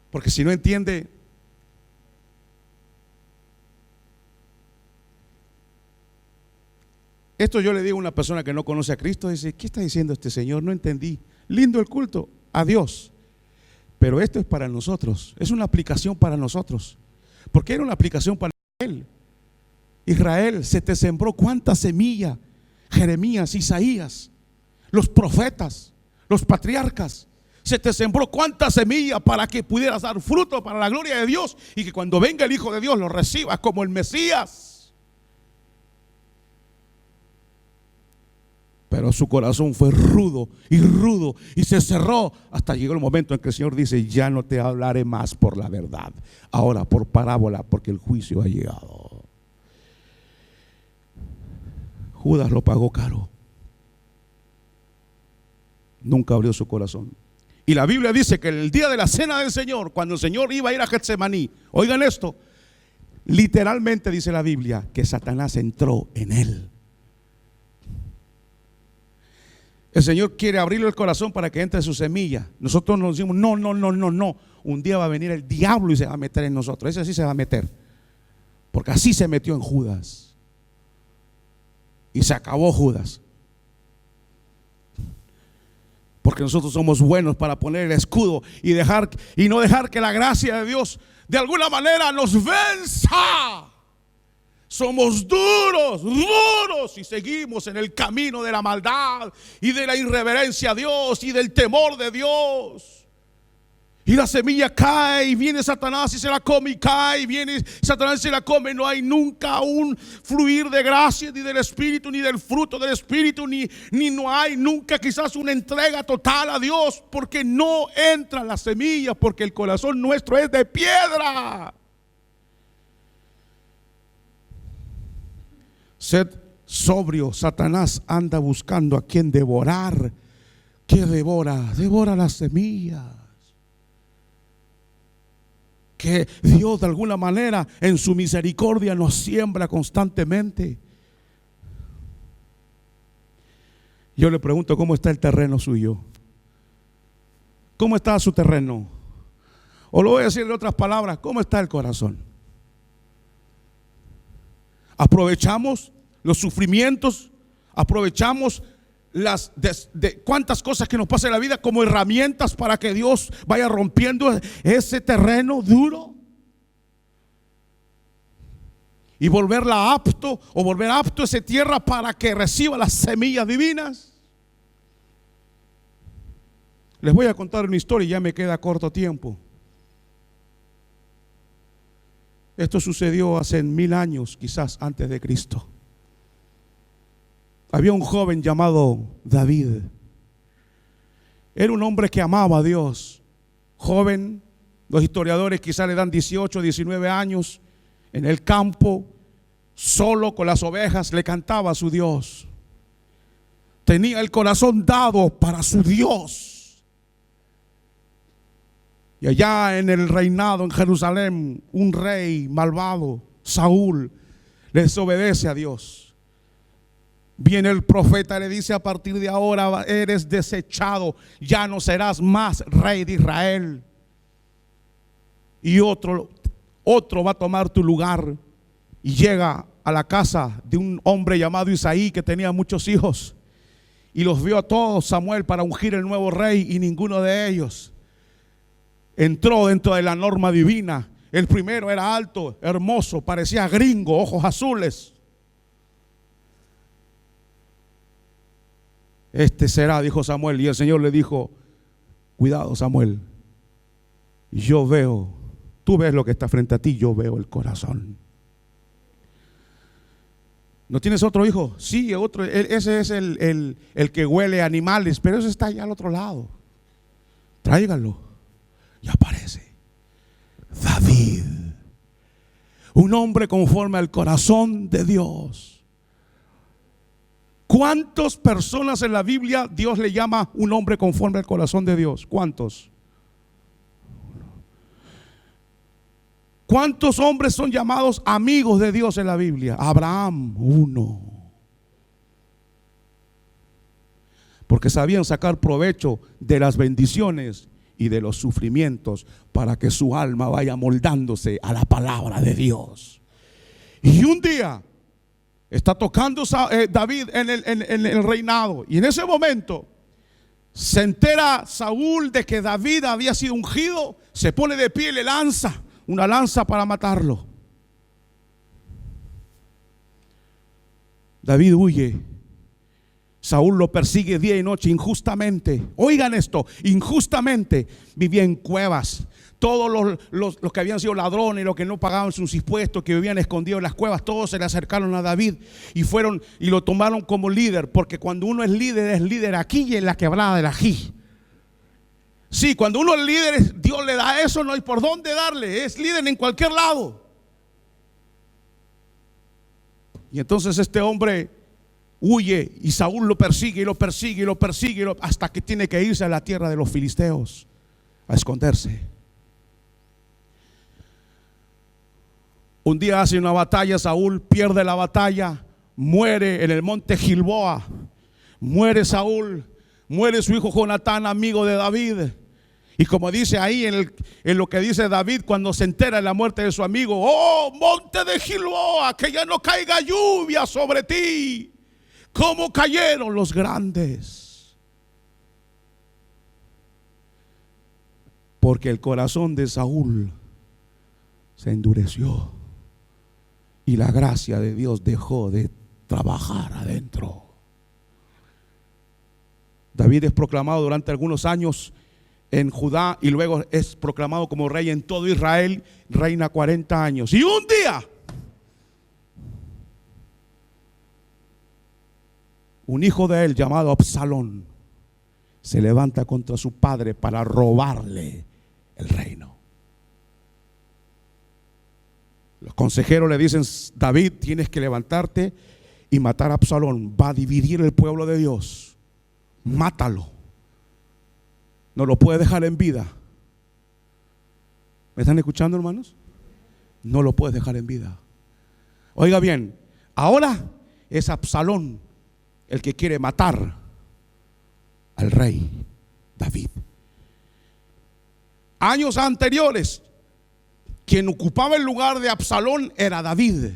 Speaker 1: Porque si no entiende, esto yo le digo a una persona que no conoce a Cristo, dice, ¿qué está diciendo este señor? No entendí. Lindo el culto, a Dios, pero esto es para nosotros, es una aplicación para nosotros, porque era una aplicación para Israel. Israel, se te sembró cuánta semilla. Jeremías, Isaías, los profetas, los patriarcas, se te sembró cuánta semilla para que pudieras dar fruto para la gloria de Dios y que cuando venga el Hijo de Dios lo recibas como el Mesías. Pero su corazón fue rudo y se cerró hasta llegó el momento en que el Señor dice, ya no te hablaré más por la verdad, ahora por parábola, porque el juicio ha llegado. Judas lo pagó caro. Nunca abrió su corazón. Y la Biblia dice que el día de la cena del Señor, cuando el Señor iba a ir a Getsemaní, oigan esto, literalmente dice la Biblia que Satanás entró en él. El Señor quiere abrirle el corazón para que entre su semilla. Nosotros nos decimos, no. Un día va a venir el diablo y se va a meter en nosotros. Ese sí se va a meter. Porque así se metió en Judas. Y se acabó Judas. Porque nosotros somos buenos para poner el escudo y no dejar que la gracia de Dios de alguna manera nos venza. Somos duros y seguimos en el camino de la maldad y de la irreverencia a Dios y del temor de Dios. Y la semilla cae y viene Satanás y se la come y cae y viene Satanás y se la come. No hay nunca un fluir de gracia ni del Espíritu ni del fruto del Espíritu ni no hay nunca quizás una entrega total a Dios porque no entra la semilla, porque el corazón nuestro es de piedra. Sed sobrio, Satanás anda buscando a quien devorar. ¿Qué devora? Devora las semillas que Dios de alguna manera en su misericordia nos siembra constantemente. Yo le pregunto, ¿cómo está el terreno suyo? ¿Cómo está su terreno? O lo voy a decir en otras palabras, ¿cómo está el corazón? ¿Aprovechamos los sufrimientos? ¿Aprovechamos cuántas cosas que nos pasan en la vida como herramientas para que Dios vaya rompiendo ese terreno duro y volverla apto, o volver apto esa tierra para que reciba las semillas divinas. Les voy a contar una historia y ya me queda corto tiempo. Esto sucedió hace 1000 años, quizás antes de Cristo. Había un joven llamado David. Era un hombre que amaba a Dios. Joven, los historiadores quizás le dan 18, 19 años. En el campo, solo con las ovejas, le cantaba a su Dios. Tenía el corazón dado para su Dios. Y allá en el reinado en Jerusalén, un rey malvado, Saúl, le desobedece a Dios. Viene el profeta y le dice: a partir de ahora eres desechado, ya no serás más rey de Israel. Y otro va a tomar tu lugar. Y llega a la casa de un hombre llamado Isaí, que tenía muchos hijos, y los vio a todos Samuel para ungir el nuevo rey, y ninguno de ellos entró dentro de la norma divina. El primero era alto, hermoso, parecía gringo, ojos azules. Este será, dijo Samuel. Y el Señor le dijo: cuidado, Samuel, yo veo, tú ves lo que está frente a ti, yo veo el corazón. ¿No tienes otro hijo? Sí, otro. Ese es el que huele a animales, pero ese está allá al otro lado. Tráiganlo. Y aparece David, un hombre conforme al corazón de Dios. ¿Cuántas personas en la Biblia Dios le llama un hombre conforme al corazón de Dios? ¿Cuántos? ¿Cuántos hombres son llamados amigos de Dios en la Biblia? Abraham, uno. Porque sabían sacar provecho de las bendiciones y de los sufrimientos para que su alma vaya moldándose a la palabra de Dios. Y un día está tocando David en el reinado, y en ese momento se entera Saúl de que David había sido ungido. Se pone de pie y le lanza una lanza para matarlo. David huye. Saúl lo persigue día y noche injustamente. Oigan esto, injustamente. Vivía en cuevas. Todos los que habían sido ladrones, los que no pagaban sus impuestos, que vivían escondidos en las cuevas, todos se le acercaron a David y fueron y lo tomaron como líder. Porque cuando uno es líder aquí y en la quebrada del Ají. Sí, cuando uno es líder, Dios le da eso, no hay por dónde darle. Es líder en cualquier lado. Y entonces este hombre huye, y Saúl lo persigue y lo persigue y lo persigue hasta que tiene que irse a la tierra de los filisteos a esconderse. Un día hace una batalla, Saúl pierde la batalla, muere en el monte Gilboa. Muere Saúl, muere su hijo Jonatán, amigo de David. Y como dice ahí en lo que dice David cuando se entera de la muerte de su amigo: oh, monte de Gilboa, que ya no caiga lluvia sobre ti, como cayeron los grandes. Porque el corazón de Saúl se endureció y la gracia de Dios dejó de trabajar adentro. David es proclamado durante algunos años en Judá y luego es proclamado como rey en todo Israel. Reina 40 años. Y un día un hijo de él llamado Absalón se levanta contra su padre para robarle el reino. Los consejeros le dicen: David, tienes que levantarte y matar a Absalón. Va a dividir el pueblo de Dios. Mátalo. No lo puede dejar en vida. ¿Me están escuchando, hermanos? No lo puedes dejar en vida. Oiga bien, ahora es Absalón el que quiere matar al rey David. Años anteriores, quien ocupaba el lugar de Absalón era David,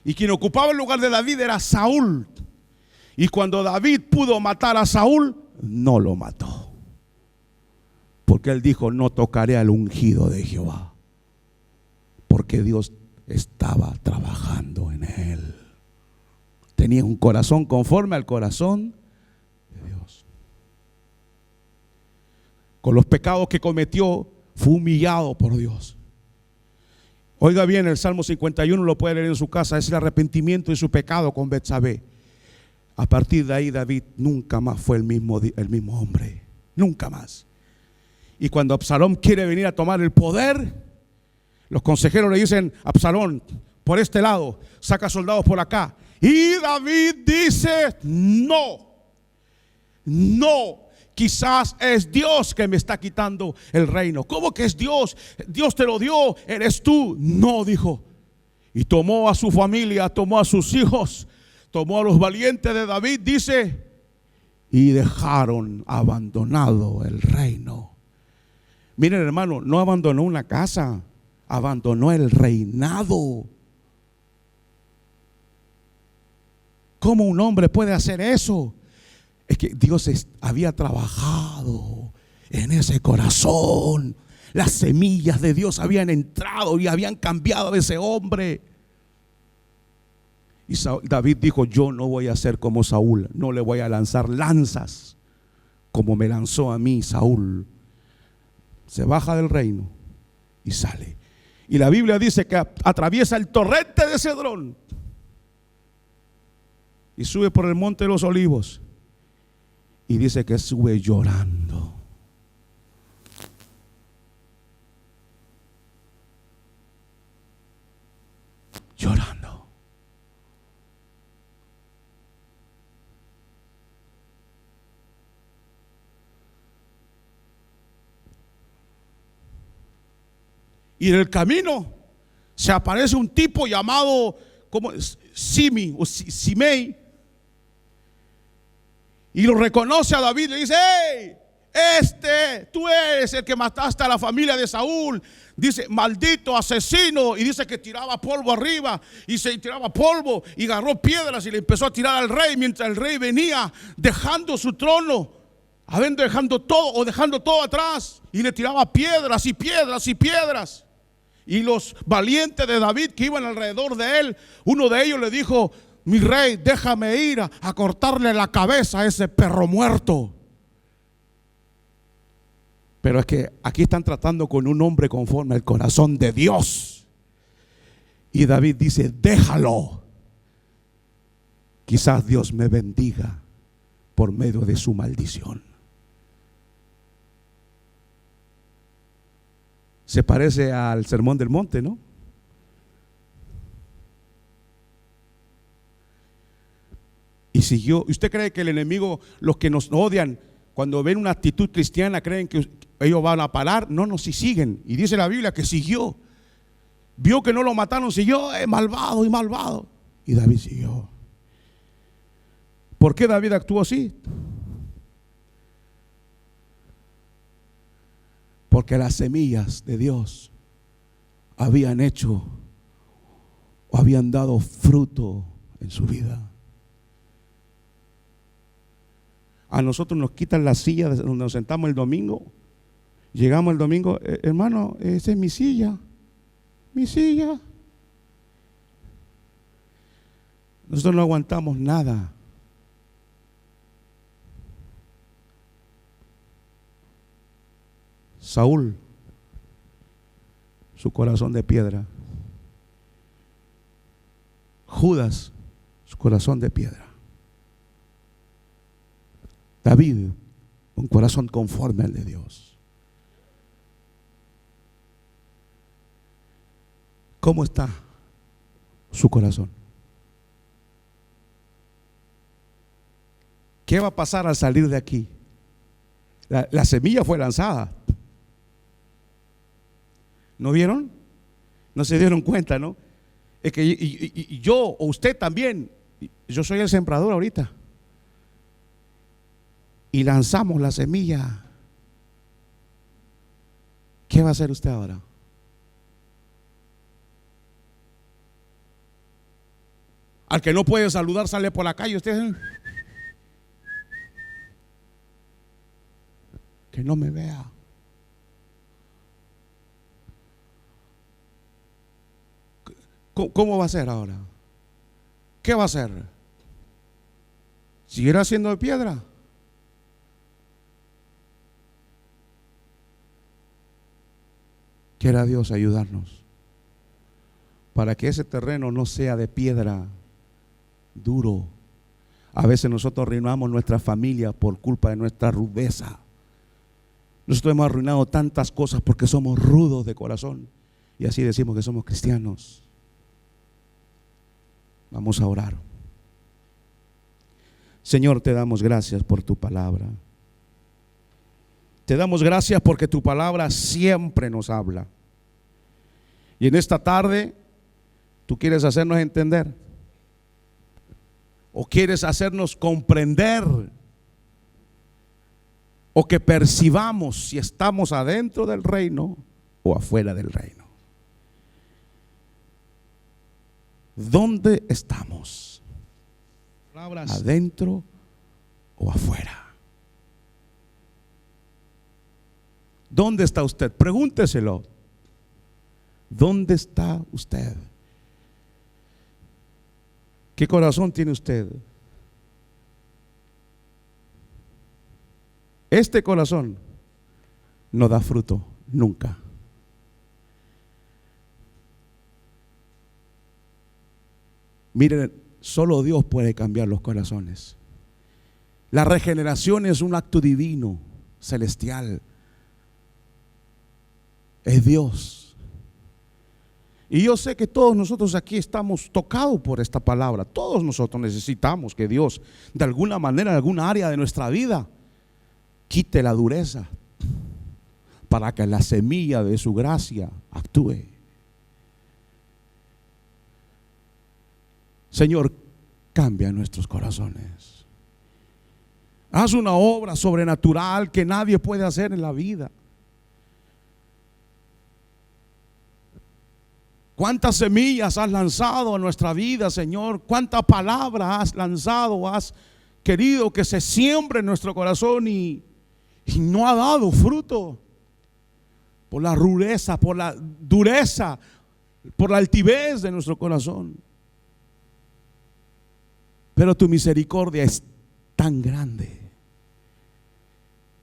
Speaker 1: y quien ocupaba el lugar de David era Saúl. Y cuando David pudo matar a Saúl, no lo mató. Porque él dijo: no tocaré al ungido de Jehová. Porque Dios estaba trabajando en él. Tenía un corazón conforme al corazón de Dios. Con los pecados que cometió, fue humillado por Dios. Oiga bien, el Salmo 51 lo puede leer en su casa. Es el arrepentimiento de su pecado con Betsabé. A partir de ahí David nunca más fue el mismo hombre. Nunca más. Y cuando Absalón quiere venir a tomar el poder, los consejeros le dicen: Absalón, por este lado, saca soldados por acá. Y David dice: no, quizás es Dios que me está quitando el reino. ¿Cómo que es Dios? Dios te lo dio, eres tú. No, dijo. Y tomó a su familia, tomó a sus hijos, tomó a los valientes de David, dice, y dejaron abandonado el reino. Miren, hermano, no abandonó una casa, abandonó el reinado. ¿Cómo un hombre puede hacer eso? Es que Dios había trabajado en ese corazón. Las semillas de Dios habían entrado y habían cambiado a ese hombre. Y David dijo: yo no voy a ser como Saúl, no le voy a lanzar lanzas como me lanzó a mí Saúl. Se baja del reino y sale. Y la Biblia dice que atraviesa el torrente de Cedrón y sube por el monte de los olivos. Y dice que sube llorando. Llorando. Y en el camino se aparece un tipo llamado como Simi o Simei. Y lo reconoce a David, le dice: hey, tú eres el que mataste a la familia de Saúl. Dice: maldito asesino. Y dice que tiraba polvo arriba, y se tiraba polvo y agarró piedras y le empezó a tirar al rey, mientras el rey venía dejando su trono, dejando todo atrás, y le tiraba piedras y piedras y piedras. Y los valientes de David que iban alrededor de él, uno de ellos le dijo: mi rey, déjame ir a cortarle la cabeza a ese perro muerto. Pero es que aquí están tratando con un hombre conforme al corazón de Dios. Y David dice: déjalo. Quizás Dios me bendiga por medio de su maldición. Se parece al Sermón del Monte, ¿no? Y siguió. ¿Usted cree que el enemigo, los que nos odian, cuando ven una actitud cristiana, creen que ellos van a parar? No, si siguen. Y dice la Biblia que siguió. Vio que no lo mataron, siguió malvado y malvado. Y David siguió. ¿Por qué David actuó así? Porque las semillas de Dios habían hecho o habían dado fruto en su vida. A nosotros nos quitan la silla donde nos sentamos el domingo. Llegamos el domingo: hermano, esa es mi silla. Mi silla. Nosotros no aguantamos nada. Saúl, su corazón de piedra. Judas, su corazón de piedra. David, un corazón conforme al de Dios. ¿Cómo está su corazón? ¿Qué va a pasar al salir de aquí? La semilla fue lanzada. ¿No vieron? No se dieron cuenta, ¿no? Es que y yo o usted también, yo soy el sembrador ahorita. Y lanzamos la semilla. ¿Qué va a hacer usted ahora? Al que no puede saludar, sale por la calle. Usted que no me vea. ¿Cómo va a ser ahora? ¿Qué va a hacer? ¿Seguirá siendo de piedra? Quiera Dios ayudarnos para que ese terreno no sea de piedra duro. A veces nosotros arruinamos nuestra familia por culpa de nuestra rudeza. Nosotros hemos arruinado tantas cosas porque somos rudos de corazón y así decimos que somos cristianos. Vamos a orar. Señor, te damos gracias por tu palabra. Te damos gracias porque tu palabra siempre nos habla. Y en esta tarde, tú quieres hacernos entender o quieres hacernos comprender o que percibamos si estamos adentro del reino o afuera del reino. ¿Dónde estamos? ¿Adentro o afuera? ¿Dónde está usted? Pregúnteselo. ¿Dónde está usted? ¿Qué corazón tiene usted? Este corazón no da fruto nunca. Miren, solo Dios puede cambiar los corazones. La regeneración es un acto divino, celestial. Es Dios. Y yo sé que todos nosotros aquí estamos tocados por esta palabra. Todos nosotros necesitamos que Dios, de alguna manera, en alguna área de nuestra vida, quite la dureza para que la semilla de su gracia actúe. Señor, cambia nuestros corazones. Haz una obra sobrenatural que nadie puede hacer en la vida. ¿Cuántas semillas has lanzado a nuestra vida, Señor? ¿Cuánta palabra has lanzado, has querido que se siembre en nuestro corazón y no ha dado fruto? Por la rudeza, por la dureza, por la altivez de nuestro corazón. Pero tu misericordia es tan grande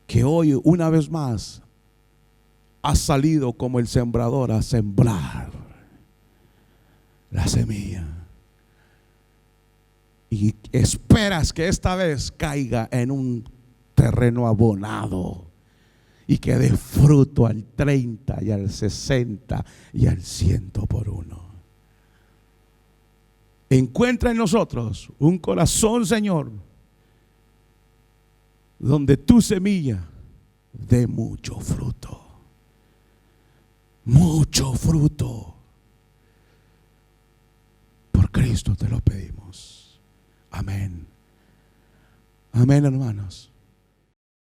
Speaker 1: que hoy una vez más has salido como el sembrador a sembrar la semilla y esperas que esta vez caiga en un terreno abonado y que dé fruto al 30 y al 60 y al 100 por uno. Encuentra en nosotros un corazón, Señor, donde tu semilla dé mucho fruto. Mucho fruto. Por Cristo te lo pedimos. Amén. Amén, hermanos.